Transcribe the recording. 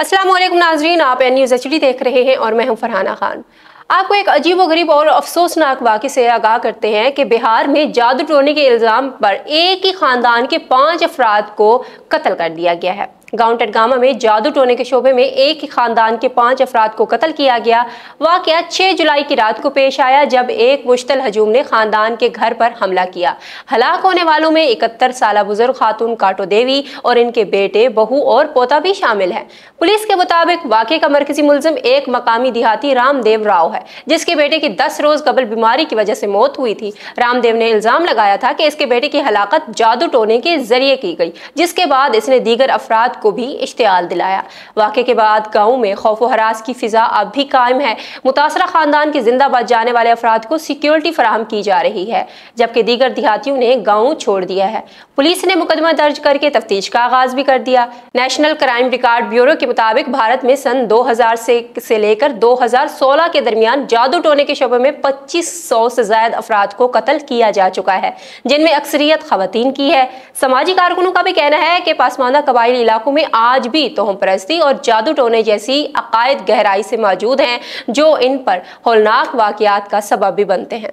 अस्सलामुअलैकुम नाजरीन, आप न्यूज़ HD देख रहे हैं और मैं हूं फरहाना खान। आपको एक अजीबोगरीब और अफसोसनाक वाक़े से आगाह करते हैं कि बिहार में जादू टोने के इल्ज़ाम पर एक ही खानदान के 5 अफराद को कत्ल कर दिया गया है। गांव टटगामा में जादू टोने के शोबे में एक ही खानदान के 5 अफराद को कत्ल किया गया। वाक़या 6 जुलाई की रात को पेश आया जब एक मुश्तल हजूम ने खानदान के घर पर हमला किया। हलाक होने वालों में 71 साल बुजुर्ग खातून काटो देवी और इनके बेटे, बहू और पोता भी शामिल है। पुलिस के मुताबिक वाक़े का मरकजी मुल्जिम एक मकामी देहाती रामदेव राव है, जिसके बेटे की 10 रोज कबल बीमारी की वजह से मौत हुई थी। रामदेव ने इल्जाम लगाया था कि इसके बेटे की हलाकत जादू टोने के जरिए की गई, जिसके बाद इसने दीगर अफराद को भी इश्तियाल दिलाया। वाक़े के बाद गाँव में खौफ व हरास की फिजा अब भी कायम है। मुतासरा खानदान के जिंदा बच जाने वाले अफराद को सिक्योरिटी फराहम की जा रही है, जबकि दीगर देहातियों ने गाँव छोड़ दिया है। पुलिस ने मुकदमा दर्ज करके तफ्तीश का आगाज भी कर दिया। नेशनल क्राइम रिकॉर्ड ब्यूरो के मुताबिक भारत में सन 2000 से लेकर 2016 के दरमियान जादू टोने के शोबे में 2500 से ज्यादा अफराद को कत्ल किया जा चुका है, जिनमें अक्सरियत खवातीन की है। समाजी कारकुनों का भी कहना है कि पासमानदा कबाइली इलाकों में आज भी तोहम परस्ती और जादू टोने जैसी अकायद गहराई से मौजूद हैं, जो इन पर हौलनाक वाकयात का सबब भी बनते हैं।